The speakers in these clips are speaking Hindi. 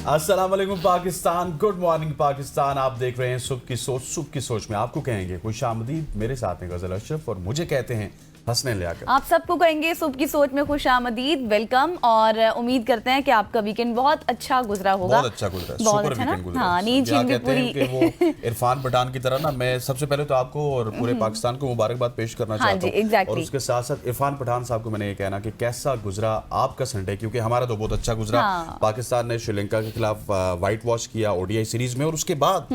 अस्सलाम वालेकुम पाकिस्तान, गुड मॉर्निंग पाकिस्तान। आप देख रहे हैं सुबह की सोच में आपको कहेंगे खुशामदीद। मेरे साथ हैं गजल अशरफ और मुझे कहते हैं हंसने लियाकत। आप सबको कहेंगे सुबह की सोच में खुशामदीद, वेलकम। और उम्मीद करते हैं कि आपका वीकेंड बहुत अच्छा गुजरा होगा। बहुत अच्छा गुजरा, बहुत सुपर अच्छा वीकेंड गुजरा। हाँ, नींद क्या छीन के कहते हैं कि पूरी वो इरफान पठान की तरह ना, मैं सबसे पहले तो आपको और पूरे पाकिस्तान को मुबारकबाद पेश करना हाँ चाहता जी, हूँ। exactly। और उसके साथ साथ इरफान पठान साहब को मैंने ये कहना कि कैसा गुजरा आपका संडे, क्योंकि हमारा तो बहुत अच्छा गुजरा। हाँ। पाकिस्तान ने श्रीलंका के खिलाफ व्हाइट वॉश किया ओडीआई सीरीज में, और उसके बाद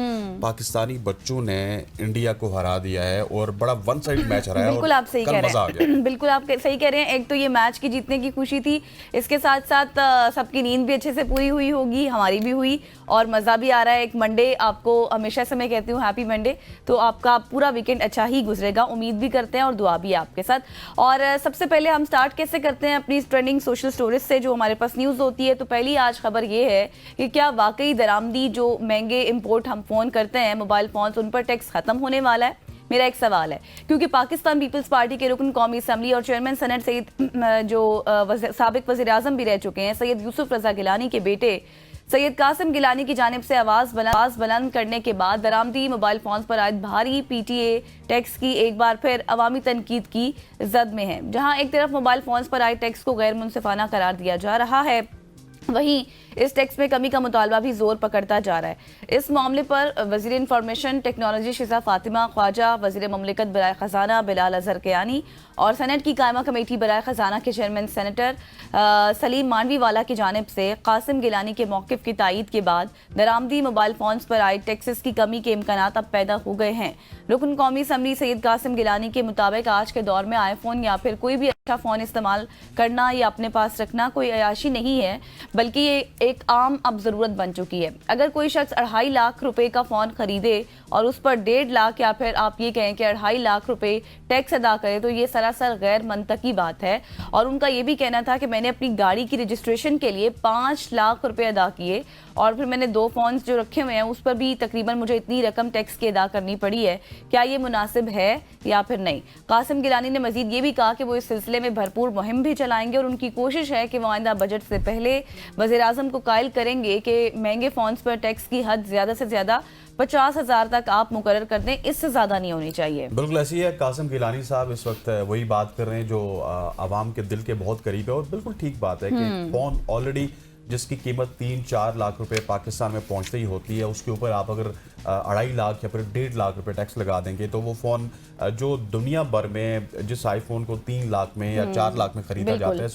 पाकिस्तानी बच्चों ने इंडिया को हरा दिया है और बड़ा वन साइड मैच हराया। बिल्कुल आप सही कह रहे हैं। बिल्कुल आप सही कह रहे हैं। एक तो ये मैच की जीतने की खुशी थी, इसके साथ साथ सबकी नींद भी अच्छे से पूरी हुई होगी, हमारी भी हुई और मज़ा भी आ रहा है। एक मंडे आपको हमेशा से मैं कहती हूँ हैप्पी मंडे, तो आपका पूरा वीकेंड अच्छा ही गुजरेगा, उम्मीद भी करते हैं और दुआ भी है आपके साथ। और सबसे पहले हम स्टार्ट कैसे करते हैं अपनी ट्रेंडिंग सोशल स्टोरीज से जो हमारे पास न्यूज़ होती है। तो पहली आज खबर ये है कि क्या वाकई दरामदी जो महंगे इम्पोर्ट हम फ़ोन करते हैं, मोबाइल फ़ोन्स, उन पर टैक्स ख़त्म होने वाला है? मेरा एक सवाल है, क्योंकि पाकिस्तान पीपल्स पार्टी के रुकन कौमी असम्बली और चेयरमैन सेनेट सैयद जो साबिक वज़ीर आज़म भी रह चुके हैं, सैयद यूसुफ रज़ा गिलानी के बेटे सैयद कासिम गिलानी की जानिब से आवाज़ बुलंद करने के बाद दरामदी मोबाइल फ़ोन्स पर आयद भारी पीटीए टैक्स की एक बार फिर अवामी तनकीद की जद में है। जहां एक तरफ मोबाइल फ़ोन्स पर आयद टैक्स को गैर मुनसिफाना करार दिया जा रहा है, वहीं इस टैक्स में कमी का मुतालबा भी जोर पकड़ता जा रहा है। इस मामले पर वज़ीर इंफॉर्मेशन टेक्नोलॉजी शिजा फातिमा ख्वाजा, वज़ीर ममलिकत बराए ख़जाना बिलाल अज़हर कयानी और सेनेट की कायमा कमेटी बराए ख़जाना के चेयरमैन सेनेटर सलीम मांडवीवाला की जानिब से कासिम गिलानी के मौक़िफ़ की तायीद के बाद दरामदी मोबाइल फ़ोन्स पर आए टैक्सेस की कमी के इम्कानात अब पैदा हो गए हैं। रुकन कौमी असम्बली सैयद कासिम गिलानी के मुताबिक आज के दौर में आईफोन या फिर कोई भी अच्छा फ़ोन इस्तेमाल करना या अपने पास रखना कोई अयाशी नहीं है, बल्कि ये एक आम अब ज़रूरत बन चुकी है। अगर कोई शख्स 2.5 लाख रुपए का फ़ोन ख़रीदे और उस पर 1.5 लाख या फिर आप ये कहें कि 2.5 लाख रुपए टैक्स अदा करे, तो ये सरासर गैर मंतकी बात है। और उनका ये भी कहना था कि मैंने अपनी गाड़ी की रजिस्ट्रेशन के लिए 5 लाख रुपए अदा किए और फिर मैंने 2 फ़ोन्स जो रखे हुए हैं उस पर भी तकरीबन मुझे इतनी रकम टैक्स की अदा करनी पड़ी है। क्या ये मुनासिब है या फिर नहीं? कासिम गिलानी ने मजीद ये भी कहा कि वो इस सिलसिले में भरपूर मुहिम भी चलाएंगे और उनकी कोशिश है कि वो आइंदा बजट से पहले वज़ीर आज़म को कायल करेंगे कि महंगे फ़ोन्स पर टैक्स की हद ज़्यादा से ज़्यादा 50,000 तक आप मुकर्रर कर दें, इससे ज़्यादा नहीं होनी चाहिए। बिल्कुल ऐसी है। कासिम गिलानी साहब इस वक्त वही बात कर रहे हैं जो आवाम के दिल के बहुत करीब है, और बिल्कुल ठीक बात है कि फ़ोन ऑलरेडी जिसकी कीमत 3-4 लाख रुपए पाकिस्तान में पहुंचते ही होती है, उसके ऊपर आप अगर 2.5 लाख या फिर 1.5 लाख रुपए टैक्स लगा देंगे तो वो फ़ोन जो दुनिया भर में जिस आईफोन को 3 लाख में या 4 लाख में ख़रीदा जाता है,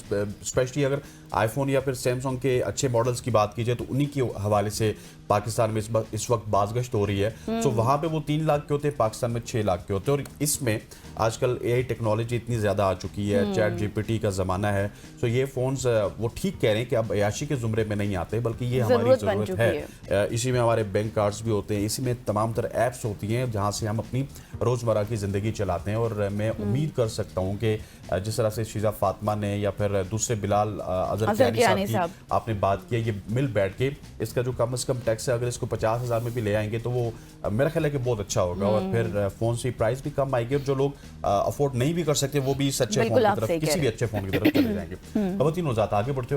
स्पेशली अगर आईफोन या फिर सैमसंग के अच्छे मॉडल्स की बात की जाए तो उन्हीं के हवाले से पाकिस्तान में इस वक्त बाज़गश्त हो रही है। तो वहाँ पे वो 3 लाख के होते हैं, पाकिस्तान में 6 लाख के होते हैं। और इसमें आजकल एआई टेक्नोलॉजी इतनी ज़्यादा आ चुकी है, चैट जीपीटी का ज़माना है। तो ये फ़ोन्स वो ठीक कह रहे हैं कि अब अयाशी के ज़ुमरे में नहीं आते, बल्कि ये हमारी ज़रूरत है। इसी में हमारे बैंक कार्ड्स भी होते हैं, इसी में तमाम तरह ऐप्स होती हैं जहाँ से हम अपनी रोज़मर्रा की ज़िंदगी चलाते हैं। और मैं उम्मीद कर सकता हूँ कि जिस तरह से शिजा फातिमा ने या फिर दूसरे बिलाल अज़हर कयानी साहब की आपने बात की, ये मिल बैठ के इसका जो कम से कम टैक्स है, अगर इसको 50,000 में भी ले आएंगे तो वो मेरा ख्याल है कि बहुत अच्छा होगा। और फिर फ़ोन से प्राइस भी कम आएगी और जो लोग अफोर्ड नहीं भी कर सकते वो भी इस अच्छे फ़ोन की तरफ, किसी भी अच्छे फ़ोन की तरफ चले जाएंगे। खबरतीन वज़ात आगे बढ़ते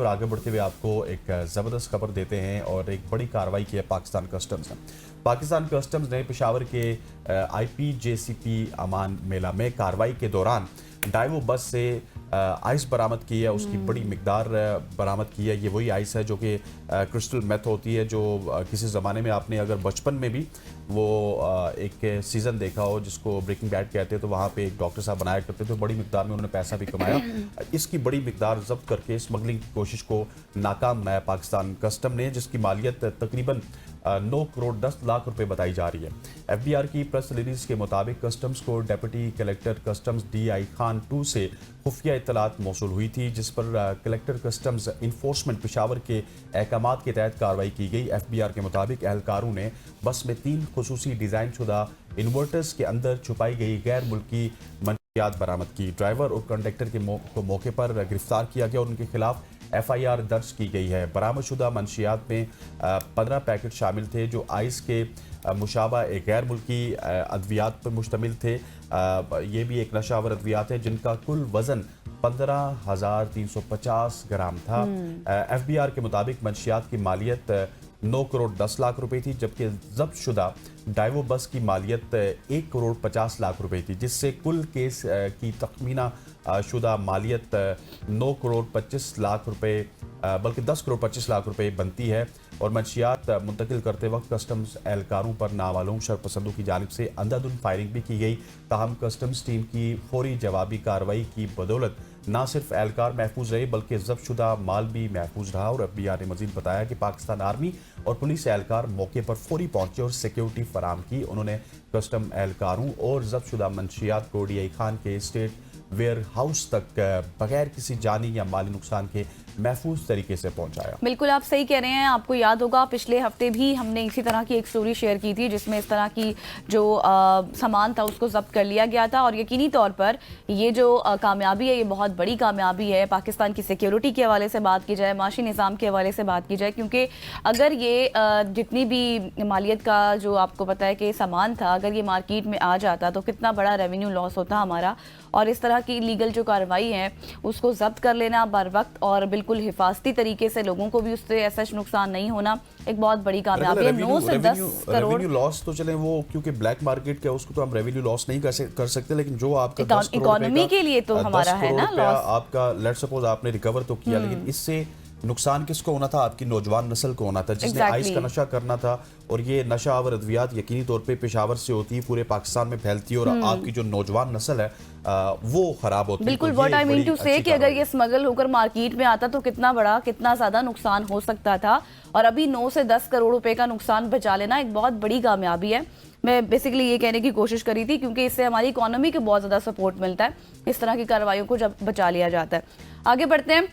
हुए आपको एक ज़बरदस्त खबर देते हैं और एक बड़ी कार्रवाई की है पाकिस्तान कस्टम्स ने। पाकिस्तान कस्टम्स ने पेशावर के IPJCP अमान मेला में कार्रवाई के दौरान डाइवो बस से आइस बरामद की है, उसकी बड़ी मिकदार बरामद की है। ये वही आइस है जो कि क्रिस्टल मेथ होती है, जो किसी ज़माने में आपने अगर बचपन में भी वो एक सीज़न देखा हो जिसको ब्रेकिंग बैड कहते हैं, तो वहाँ पे एक डॉक्टर साहब बनाया करते थे, बड़ी मिकदार में उन्होंने पैसा भी कमाया। इसकी बड़ी मिकदार जब्त करके स्मगलिंग की कोशिश को नाकाम बनाया पाकिस्तान कस्टम ने, जिसकी मालियत तकरीबन 9 करोड़ 10 लाख रुपए बताई जा रही है। FBR की प्रेस रिलीज के मुताबिक कस्टम्स को deputy collector customs DI Khan 2 से खुफिया इत्तलात मौसूल हुई थी, जिस पर कलेक्टर कस्टम्स इन्फोर्समेंट पेशावर के अहकामात के तहत कार्रवाई की गई। FBR के मुताबिक एहलकारों ने बस में 3 खुसूसी डिज़ाइन शुदा इन्वर्टर्स के अंदर छुपाई गई गैर मुल्की मंशियात बरामद की। ड्राइवर और कंडक्टर को मौके पर गिरफ्तार किया गया और उनके खिलाफ FIR दर्ज की गई है। बरामदशुदा मंशियात में 15 पैकेट शामिल थे जो आइस के मुशाबा एक गैर मुल्की अद्वियात पर मुश्तमिल थे। ये भी एक नशावर अद्वियात है जिनका कुल वज़न 15,350 ग्राम था। FBR के मुताबिक मंशियात की मालियत 9 करोड़ 10 लाख रुपए थी, जबकि जब्त शुदा डाइवो बस की मालियत 1 करोड़ 50 लाख रुपए थी, जिससे कुल केस की तखमीना शुदा मालियत 9 करोड़ 25 लाख रुपए बल्कि 10 करोड़ 25 लाख रुपए बनती है। और मंशियात मुंतकिल करते वक्त कस्टम्स एहलकारों पर नामालूम शरपसंदों की जानिब से अंधाधुंध फायरिंग भी की गई। ताहम कस्टम्स टीम की फौरी जवाबी कार्रवाई की बदौलत न सिर्फ एहलकार महफूज रहे बल्कि जब्त शुदा माल भी महफूज रहा। और FBI ने मजीद बताया कि पाकिस्तान आर्मी और पुलिस एहलकार मौके पर फौरी पहुंचे और सिक्योरिटी फराम की। उन्होंने कस्टम एहलकारों और जब्त शुदा मंशियात को DI खान के स्टेट वेयर हाउस तक बगैर किसी जानी या माली नुकसान के महफूज तरीके से पहुंचाया। बिल्कुल आप सही कह रहे हैं। आपको याद होगा पिछले हफ्ते भी हमने इसी तरह की एक स्टोरी शेयर की थी जिसमें इस तरह की जो सामान था उसको जब्त कर लिया गया था। और यकीनी तौर पर ये जो कामयाबी है ये बहुत बड़ी कामयाबी है पाकिस्तान की सिक्योरिटी के हवाले से बात की जाए, माशी निज़ाम के हवाले से बात की जाए, क्योंकि अगर ये जितनी भी मालियत का जो आपको पता है कि सामान था अगर ये मार्केट में आ जाता तो कितना बड़ा रेवेन्यू लॉस होता हमारा। और इस तरह की लीगल जो कार्रवाई है उसको जब्त कर लेना बर वक्त और बिल्कुल हिफाजती तरीके से लोगों को भी उससे ऐसा नुकसान नहीं होना एक बहुत बड़ी कामयाबी है। 9 से 10 करोड़ रेवेन्यू लॉस तो चले वो क्योंकि ब्लैक मार्केट का उसको तो हम रेवेन्यू लॉस नहीं कर सकते, लेकिन जो आपका 10 करोड़ इकोनॉमी के लिए तो हमारा है ना लॉस। आपका लेट्स सपोज आपने रिकवर तो किया, लेकिन इससे नुकसान किसको होना था? आपकी नौजवान नस्ल को होना था जिसने आइस का नशा करना था। और ये नशा और अद्वियात यकीनी तौर पे पेशावर से होती है, पूरे पाकिस्तान में फैलती है और आपकी जो नौजवान नस्ल है वो खराब होती है। बिल्कुल व्हाट आई मीन टू से कि अगर ये स्मगल होकर मार्केट में आता तो कितना ज्यादा नुकसान हो सकता था। और अभी 9 से 10 करोड़ रुपए का नुकसान बचा लेना एक बहुत बड़ी कामयाबी है। मैं बेसिकली ये कहने की कोशिश करी थी क्योंकि इससे हमारी इकोनॉमी को बहुत ज्यादा सपोर्ट मिलता है इस तरह की कार्रवाइयों को जब बचा लिया जाता है। आगे बढ़ते हैं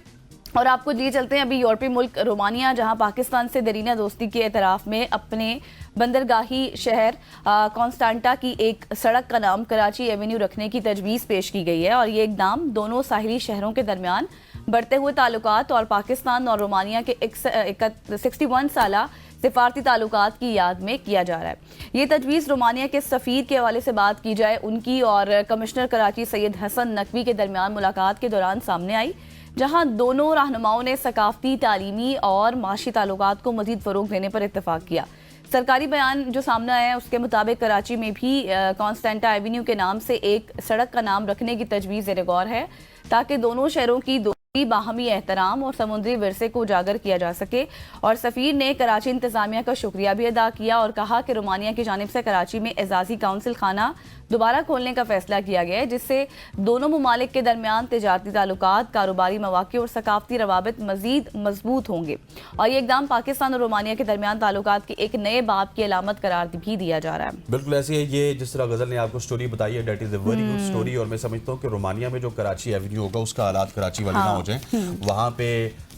और आपको लिए चलते हैं अभी यूरोपीय मुल्क रोमानिया, जहां पाकिस्तान से दरीना दोस्ती के एतराफ में अपने बंदरगाही शहर कॉन्स्टेंटा की एक सड़क का नाम कराची एवेन्यू रखने की तजवीज़ पेश की गई है। और ये इकदाम दोनों साहिली शहरों के दरमियान बढ़ते हुए ताल्लुकात और पाकिस्तान और रोमानिया के 61 साला सिफारती ताल्लुकात की याद में किया जा रहा है। ये तजवीज़ रोमानिया के सफ़ीर के हवाले से बात की जाए उनकी और कमिश्नर कराची सैयद हसन नकवी के दरमियान मुलाकात के दौरान सामने आई, जहां दोनों रहनुमाओं ने सकाफती, तालीमी और माशी ताल्लुकात को मजीद फ़रोग देने पर इत्तफाक किया। सरकारी बयान जो सामने आया है उसके मुताबिक कराची में भी कॉन्स्टेंटा एवेन्यू के नाम से एक सड़क का नाम रखने की तजवीज़ ज़ेर-ए-गौर है ताकि दोनों शहरों की बाहमी एहतराम और समुद्री विरसे को उजागर किया जा सके। और सफ़ीर ने कराची इंतज़ामिया का शुक्रिया भी अदा किया और कहा कि रोमानिया की जानिब से कराची में एजाज़ी काउंसिल खाना दोबारा खोलने का फैसला किया गया है, जिससे दोनों ममालिक के दरमियान तिजारती ताल्लुकात, कारोबारी मौक़े और सकाफती रवाबित मज़ीद मजबूत होंगे। और ये इक़दाम पाकिस्तान और रोमानिया के दरमियान ताल्लुकात के एक नए बाब की अलामत करार भी दिया जा रहा है। बिल्कुल ऐसे है, ये जिस तरह गजल ने आपको स्टोरी बताई है that is a very good story. और मैं समझता हूँ कि रोमानिया में जो कराची एवेन्यू होगा उसका हालात कराची वाले ना हो जाए, वहाँ पे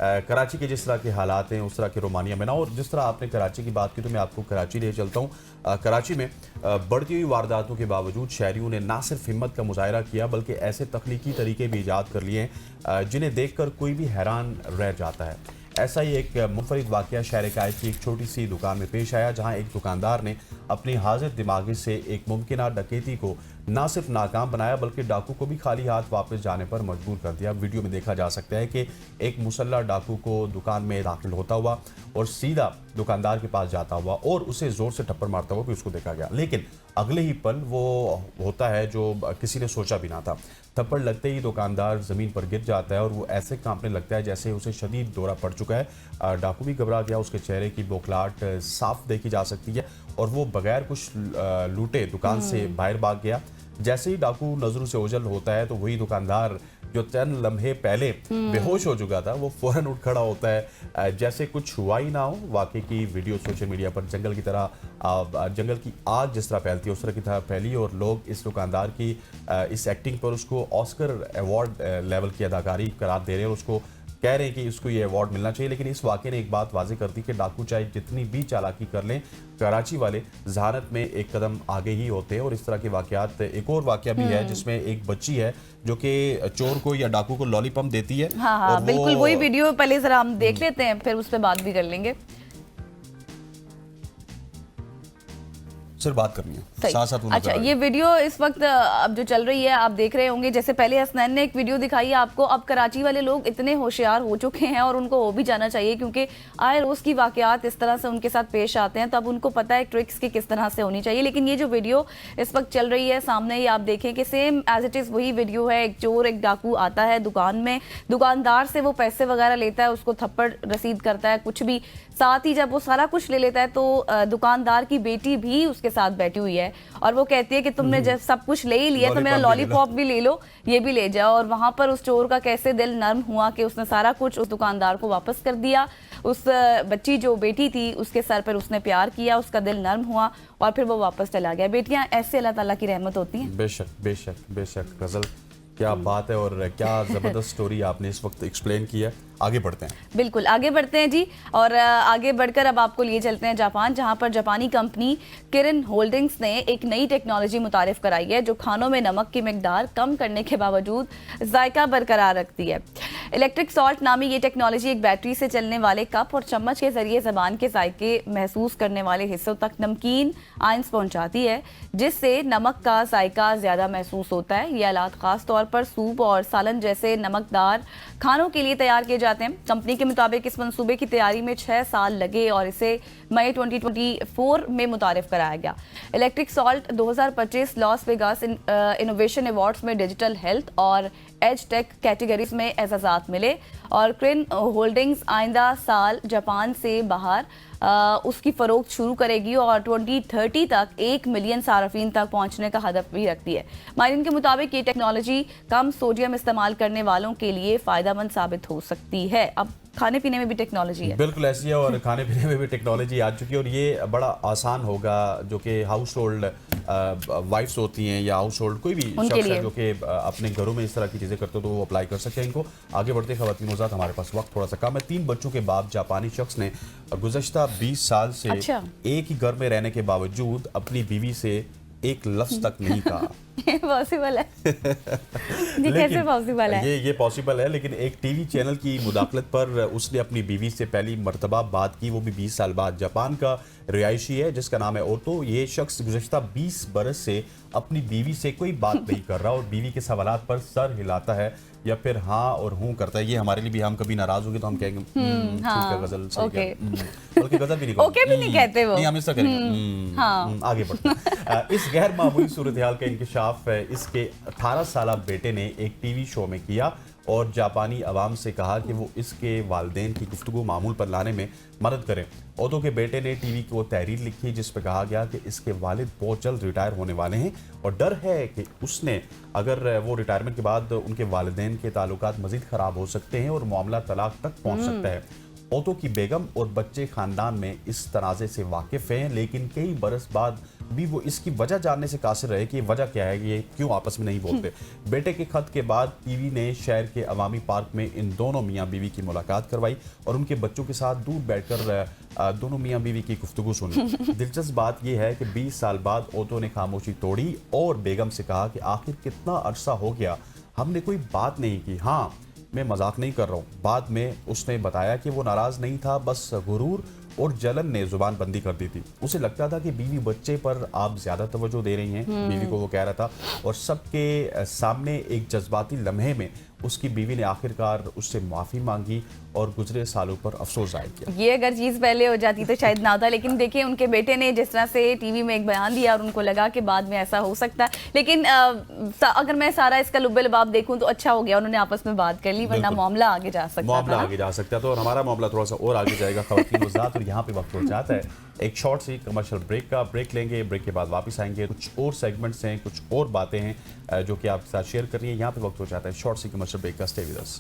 कराची के जिस तरह के हालात हैं उस तरह के रोमानिया में ना। और जिस तरह आपने कराची की बात की तो मैं आपको कराची ले चलता हूँ। कराची में बढ़ती हुई वारदातों के बावजूद शहरियों ने ना सिर्फ हिम्मत का मुजाहरा किया बल्कि ऐसे तख्लीकी तरीके भी ईजाद कर लिए जिन्हें देखकर कोई भी हैरान रह जाता है। ऐसा ही एक मुनफरिद वाक़या शहर कायद की एक छोटी सी दुकान में पेश आया, जहां एक दुकानदार ने अपनी हाजिर दिमागी से एक मुमकिन डकैती को ना सिर्फ नाकाम बनाया बल्कि डाकू को भी खाली हाथ वापस जाने पर मजबूर कर दिया। वीडियो में देखा जा सकता है कि एक मुसल्ला डाकू को दुकान में दाखिल होता हुआ और सीधा दुकानदार के पास जाता हुआ और उसे जोर से थप्पड़ मारता हुआ भी उसको देखा गया। लेकिन अगले ही पल वो होता है जो किसी ने सोचा भी ना था। थप्पड़ लगते ही दुकानदार ज़मीन पर गिर जाता है और वो ऐसे कांपने लगता है जैसे उसे शदीद दौरा पड़ चुका है। डाकू भी घबरा गया, उसके चेहरे की बौखलाहट साफ देखी जा सकती है और वो बगैर कुछ लूटे दुकान से बाहर भाग गया। जैसे ही डाकू नजरों से ओझल होता है तो वही दुकानदार जो चंद लम्हे पहले बेहोश हो चुका था वो फौरन उठ खड़ा होता है जैसे कुछ हुआ ही ना हो। वाकई की वीडियो सोशल मीडिया पर जंगल की आग जिस तरह फैलती है उस तरह की तरह फैली और लोग इस दुकानदार की इस एक्टिंग पर उसको ऑस्कर अवार्ड लेवल की अदाकारी करार दे रहे हैं और उसको कह रहे हैं कि इसको ये अवार्ड मिलना चाहिए। लेकिन इस वाक़े ने एक बात वाज़ेह कर दी कि डाकू चाहे जितनी भी चालाकी कर लें, कराची वाले जहानत में एक कदम आगे ही होते हैं। और इस तरह के वाक़यात, एक और वाक़या भी है जिसमें एक बच्ची है जो कि चोर को या डाकू को लॉलीपॉप देती है। हाँ, बिल्कुल वही वीडियो पहले जरा हम देख लेते हैं, फिर उस पर बात भी कर लेंगे। सिर्फ बात करनी है, सही। साथ साथ वो नजर अच्छा, आ रही ये है। वीडियो इस वक्त अब जो चल रही है आप देख रहे होंगे, जैसे पहले हसनैन ने एक वीडियो दिखाई है आपको, अब कराची वाले लोग इतने होशियार हो चुके हैं और उनको वो भी जाना चाहिए, क्योंकि आए रोज की वाकयात इस तरह से उनके साथ पेश आते हैं, तब उनको पता है ट्रिक्स की किस तरह से होनी चाहिए। लेकिन ये जो वीडियो इस वक्त चल रही है सामने, ये आप देखें कि सेम एज इट इज वही वीडियो है। एक चोर, एक डाकू आता है दुकान में, दुकानदार से वो पैसे वगैरह लेता है, उसको थप्पड़ रसीद करता है, कुछ भी। साथ ही जब वो सारा कुछ ले लेता है तो दुकानदार की बेटी भी उसके साथ बैठी हुई है और वो कहती है कि तुमने जब सब कुछ ले ही लिया तो मेरा लॉलीपॉप भी ले लो, ये भी ले जाओ। और वहां पर उस चोर का कैसे दिल नर्म हुआ कि उसने सारा कुछ उस दुकानदार को वापस कर दिया। उस बच्ची जो बेटी थी उसके सर पर उसने प्यार किया, उसका दिल नर्म हुआ और फिर वो वापस चला गया। बेटियां ऐसे अल्लाह ताला की रहमत होती हैं। बेशक बेशक बेशक गजल, क्या बात है और क्या जबरदस्त स्टोरी आपने इस वक्त एक्सप्लेन की है। आगे बढ़ते हैं, बिल्कुल आगे बढ़ते हैं जी। और आगे बढ़कर अब आपको लिए चलते हैं जापान, जहां पर जापानी कंपनी किरिन होल्डिंग्स ने एक नई टेक्नोलॉजी मुतारिफ कराई है जो खानों में नमक की मिकदार कम करने के बावजूद जायका बरकरार रखती है। इलेक्ट्रिक सॉल्ट नामी ये टेक्नोलॉजी एक बैटरी से चलने वाले कप और चम्मच के जरिए जबान के जायके महसूस करने वाले हिस्सों तक नमकीन आइंस पहुंचाती है, जिससे नमक का जायका ज्यादा महसूस होता है। ये आलात खास तौर पर सूप और सालन जैसे नमकदार खानों के लिए तैयार किए जाते हैं। कंपनी के मुताबिक इस मंसूबे की तैयारी में 6 साल लगे और इसे मई 2024 में मुतारिफ कराया गया। Electric salt 2025 Las Vegas innovation awards में डिजिटल हेल्थ और एज टेक कैटेगरीज में एजाजात मिले और किरिन होल्डिंग्स आइंदा साल जापान से बाहर उसकी फरोख्त शुरू करेगी और 2030 तक 1 मिलियन सार्फिन तक पहुंचने का हदफ भी रखती है। माहिरीन के मुताबिक ये टेक्नोलॉजी कम सोडियम इस्तेमाल करने वालों के लिए फायदेमंद साबित हो सकती है। अब खाने पीने में भी टेक्नोलॉजी है, बिल्कुल ऐसी है और खाने पीने में भी टेक्नोलॉजी आ चुकी है और ये बड़ा आसान होगा जो कि हाउस होल्ड वाइफ्स होती हैं या हाउस होल्ड कोई भी शख्स है जो कि अपने घरों में इस तरह की चीज़ें करते हो तो वो अप्लाई कर सकते हैं इनको। आगे बढ़ते खवातीन वज़ात, हमारे पास वक्त थोड़ा सा कम है। 3 बच्चों के बाप जापानी शख्स ने गुज़श्ता 20 साल से एक ही घर में रहने के बावजूद अपनी बीवी से एक लफ्ज तक नहीं कहा। ये पॉसिबल है? ये कैसे पॉसिबल है? ये पॉसिबल है, लेकिन एक टीवी चैनल की मुदाखलत पर उसने अपनी बीवी से पहली मर्तबा बात की, वो भी 20 साल बाद। जापान का रिहायशी है जिसका नाम है ओतो। ये शख्स गुज़श्ता 20 बरस से अपनी बीवी से कोई बात नहीं कर रहा और बीवी के सवालात पर सर हिलाता है या फिर हाँ और हूँ करता है। ये हमारे लिए भी, हम कभी नाराज होंगे तो हम कहेंगे ठीक है गजल सही है, बल्कि गजल भी नहीं ओके भी नहीं कहते वो, नहीं हम इसका करेंगे। आगे बढ़ते हैं। इस गैर मामूली सूरत हाल का इंकशाफ इसके 18 साल बेटे ने एक टीवी शो में किया और जापानी अवाम से कहा कि वो इसके वालिदैन की गुफ्तगू मामूल पर लाने में मदद करें। ओतो के बेटे ने टीवी को तहरीर लिखी जिस पर कहा गया कि इसके वालिद बहुत जल्द रिटायर होने वाले हैं और डर है कि उसने अगर वो रिटायरमेंट के बाद उनके वालिदैन के ताल्लुकात मजीद ख़राब हो सकते हैं और मामला तलाक तक पहुंच सकता है। ओतो की बेगम और बच्चे खानदान में इस तनाज़े से वाकिफ़ हैं, लेकिन कई बरस बाद भी वो इसकी वजह जानने से कासिर रहे कि वजह क्या है, ये क्यों आपस में नहीं बोलते। बेटे के खत के बाद टीवी ने शहर के अवामी पार्क में इन दोनों मियाँ बीवी की मुलाकात करवाई और उनके बच्चों के साथ दूर बैठकर दोनों मियाँ बीवी की गुफ्तगू सुनी। दिलचस्प बात यह है कि 20 साल बाद ओतो ने खामोशी तोड़ी और बेगम से कहा कि आखिर कितना अरसा हो गया हमने कोई बात नहीं की। हाँ, मैं मजाक नहीं कर रहा हूँ। बाद में उसने बताया कि वो नाराज नहीं था, बस गुरूर और जलन ने जुबान बंदी कर दी थी। उसे लगता था कि बीवी बच्चे पर आप ज्यादा तवज्जो दे रही हैं, बीवी को वो कह रहा था। और सबके सामने एक जज्बाती लम्हे में उसकी बीवी ने आखिरकार उससे माफ़ी मांगी और गुजरे सालों पर अफसोस जाहिर किया। ये अगर चीज़ पहले हो जाती तो शायद ना होता, लेकिन देखिए उनके बेटे ने जिस तरह से टीवी में एक बयान दिया और उनको लगा कि बाद में ऐसा हो सकता है। लेकिन अगर मैं सारा इसका लुब्बे लबाब देखूं तो अच्छा हो गया उन्होंने आपस में बात कर ली, वरना मामला आगे जा सकता था। और हमारा मामला थोड़ा सा और आगे जाएगा खवातीन वज़ात, और यहाँ पे वक्त हो जाता है एक शॉर्ट सी कमर्शियल ब्रेक लेंगे। ब्रेक के बाद वापस आएंगे। कुछ और सेगमेंट्स हैं, कुछ और बातें हैं जो कि आपके साथ शेयर करनी है। यहाँ पे वक्त हो जाता है शॉर्ट सी कमर्शियल ब्रेक का। Stay with us.